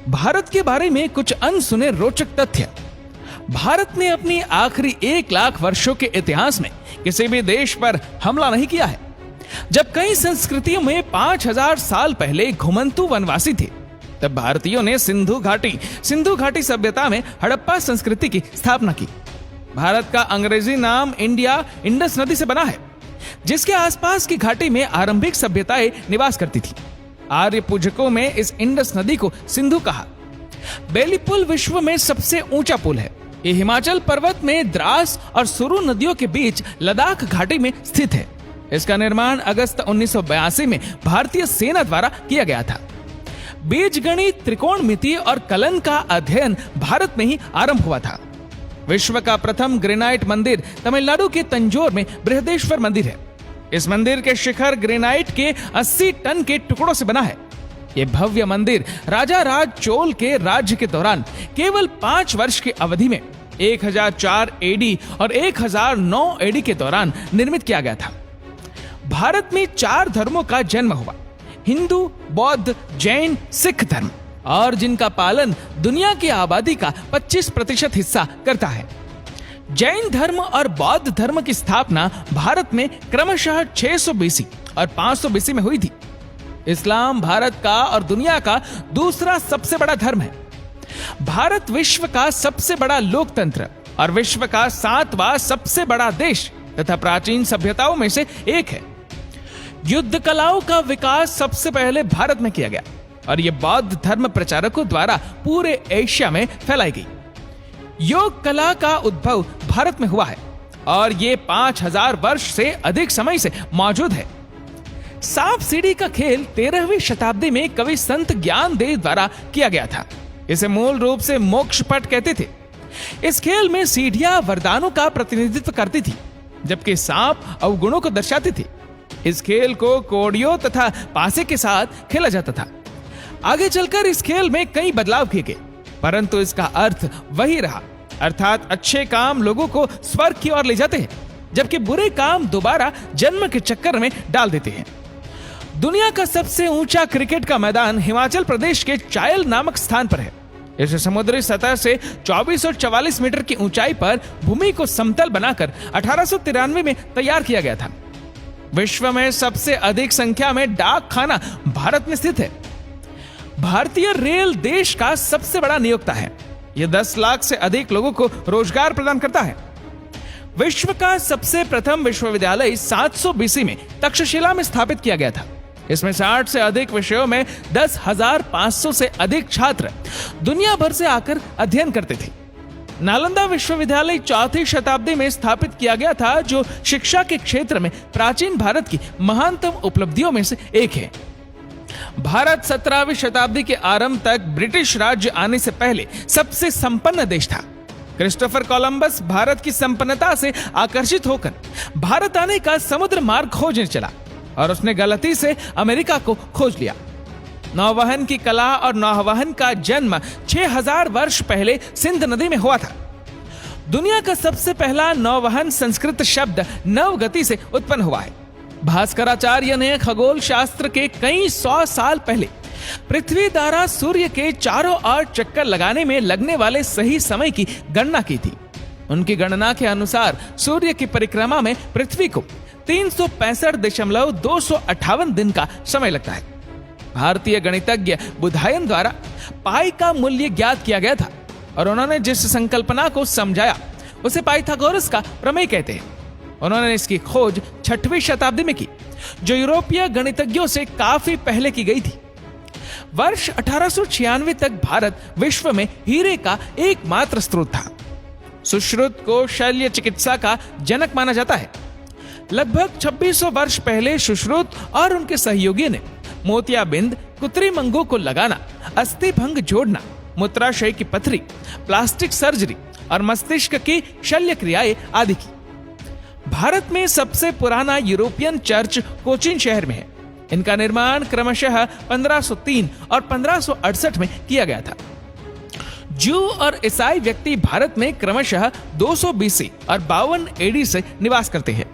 भारत के बारे में कुछ अनसुने रोचक तथ्य। भारत ने अपनी आखिरी 1 लाख वर्षों के इतिहास में किसी भी देश पर हमला नहीं किया है। जब कई संस्कृतियों में 5000 साल पहले घुमंतु वनवासी थे, तब भारतीयों ने सिंधु घाटी सभ्यता में हड़प्पा संस्कृति की स्थापना की। भारत का अंग्रेजी नाम इंडिया इंडस नदी से बना है, जिसके आसपास की घाटी में आरंभिक सभ्यताएं निवास करती थी। आर्य पूजकों में इस इंडस नदी को सिंधु कहा। बेली पुल विश्व में सबसे ऊंचा पुल है। ये हिमाचल पर्वत में द्रास और सुरु नदियों के बीच लद्दाख घाटी में स्थित है। इसका निर्माण अगस्त 1982 में भारतीय सेना द्वारा किया गया था। बीजगणित, त्रिकोणमिति और कलन का अध्ययन भारत में ही आरंभ हुआ था। विश्व का प्रथम ग्रेनाइट मंदिर तमिलनाडु के तंजौर में बृहदेश्वर मंदिर है। इस मंदिर के शिखर ग्रेनाइट के 80 टन के टुकड़ों से बना है। यह भव्य मंदिर राजा राज चोल के राज्य के दौरान केवल 5 वर्ष की अवधि में 1004 एडी और 1009 एडी के दौरान निर्मित किया गया था। भारत में 4 धर्मों का जन्म हुआ: हिंदू, बौद्ध, जैन, सिख धर्म, और जिनका पालन दुनिया की आबादी का 25% हिस्सा करता है। जैन धर्म और बौद्ध धर्म की स्थापना भारत में क्रमशः 600 बीसी और 500 बीसी में हुई थी। इस्लाम भारत का और दुनिया का दूसरा सबसे बड़ा धर्म है। भारत विश्व का सबसे बड़ा लोकतंत्र और विश्व का 7वां सबसे बड़ा देश तथा प्राचीन सभ्यताओं में से एक है। युद्ध कलाओं का विकास सबसे पहले भारत में किया गया और यह बौद्ध धर्म प्रचारकों द्वारा पूरे एशिया में फैलाई गई। योग कला का उद्भव भारत में हुआ है और यह 5000 वर्ष से अधिक समय से मौजूद है। सांप सीढ़ी का खेल 13वीं शताब्दी में कवि संत ज्ञानदेव द्वारा किया गया था। इसे मूल रूप से मोक्ष पट कहते थे। इस खेल में सीढ़ियां वरदानों का प्रतिनिधित्व करती थी, जबकि सांप अवगुणों को दर्शाती थी। इस खेल को कोड़ियों तथा पासे के साथ खेला जाता था। आगे चलकर इस खेल में कई बदलाव किए गए, परंतु इसका अर्थ वही रहा, अर्थात अच्छे काम लोगों को स्वर्ग की ओर ले जाते हैं, जबकि बुरे काम दोबारा जन्म के चक्कर में डाल देते हैं। दुनिया का सबसे ऊंचा क्रिकेट का मैदान हिमाचल प्रदेश के चायल नामक स्थान पर है। इसे समुद्री सतह से 2444 मीटर की ऊंचाई पर भूमि को समतल बनाकर 1893 में तैयार किया गया था। विश्व में सबसे अधिक संख्या में डाक खाना भारत में स्थित है। भारतीय रेल देश का सबसे बड़ा नियोक्ता है। यह 10 लाख से अधिक लोगों को रोजगार प्रदान करता है। विश्व का सबसे प्रथम विश्वविद्यालय 700 बीसी में तक्षशिला में स्थापित किया गया था। इसमें 60 से अधिक विषयों में 10,500 से अधिक छात्र दुनिया भर से आकर अध्ययन करते थे। नालंदा विश्वविद्यालय 4वीं शताब्दी में स्थापित किया गया था, जो शिक्षा के क्षेत्र में प्राचीन भारत की महानतम उपलब्धियों में से एक है। भारत 17वीं शताब्दी के आरंभ तक ब्रिटिश राज्य आने से पहले सबसे संपन्न देश था। क्रिस्टोफर कोलंबस भारत की संपन्नता से आकर्षित होकर भारत आने का समुद्र मार्ग खोजने चला और उसने गलती से अमेरिका को खोज लिया। नौवहन की कला और नौवहन का जन्म 6000 वर्ष पहले सिंध नदी में हुआ था। दुनिया का सबसे पहला नौवहन संस्कृत शब्द नवगति से उत्पन्न हुआ है। भास्कराचार्य ने खगोल शास्त्र के कई 100 साल पहले पृथ्वी द्वारा सूर्य के चारों ओर चक्कर लगाने में लगने वाले सही समय की गणना की थी। उनकी गणना के अनुसार सूर्य की परिक्रमा में पृथ्वी को 365.258 दिन का समय लगता है। भारतीय गणितज्ञ बुधायन द्वारा पाई का मूल्य ज्ञात किया गया था और उन्होंने जिस संकल्पना को समझाया उसे पाइथागोरस का प्रमेय कहते हैं। उन्होंने इसकी खोज 6वीं शताब्दी में की, जो यूरोपीय गणितज्ञों से काफी पहले की गई थी। वर्ष 1896 तक भारत विश्व में हीरे का एकमात्र स्रोत था। सुश्रुत को शल्य चिकित्सा का जनक माना जाता है। लगभग 2600 वर्ष पहले सुश्रुत और उनके सहयोगी ने मोतियाबिंद, कुत्रीमंगू को लगाना, अस्थि भंग जोड़ना, मूत्राशय की पथरी, प्लास्टिक सर्जरी और मस्तिष्क की शल्य क्रियाएं आदि की। भारत में सबसे पुराना यूरोपियन चर्च कोचीन शहर में है। इनका निर्माण क्रमशः 1503 और 1568 में किया गया था। जू और ईसाई व्यक्ति भारत में क्रमशः 200 बीसी और 52 एडी से निवास करते हैं।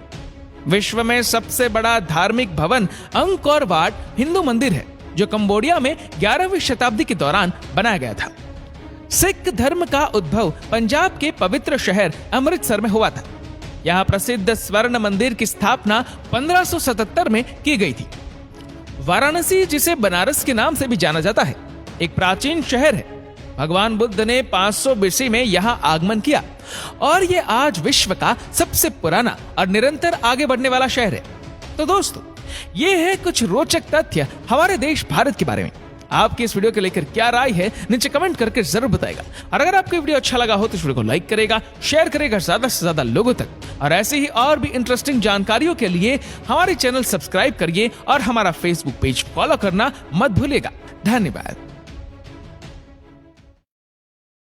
विश्व में सबसे बड़ा धार्मिक भवन अंकोर वाट हिंदू मंदिर है। जो कंबोडिया में 11वीं शताब्दी के दौरान बनाया गया था। सिख धर्म का उद्भव पंजाब के पवित्र शहर अमृतसर में हुआ था। यहाँ प्रसिद्ध स्वर्ण मंदिर की स्थापना 1577 में की गई थी। वाराणसी, जिसे बनारस के नाम से भी जाना जाता है, एक प्राचीन शहर है। भगवान बुद्ध ने 500 BC में यहाँ आगमन किया और ये आज विश्व का सबसे पुराना और निरंतर आगे बढ़ने वाला शहर है। तो दोस्तों, ये है कुछ रोचक तथ्य हमारे देश भारत के बारे में। आपकी इस वीडियो को लेकर क्या राय है, नीचे कमेंट करके जरूर बताएगा। और अगर आपको वीडियो अच्छा लगा हो तो इस वीडियो को लाइक करेगा, शेयर करेगा ज्यादा से ज्यादा लोगों तक। और ऐसे ही और भी इंटरेस्टिंग जानकारियों के लिए हमारे चैनल सब्सक्राइब करिए और हमारा फेसबुक पेज फॉलो करना मत भूलिएगा। धन्यवाद।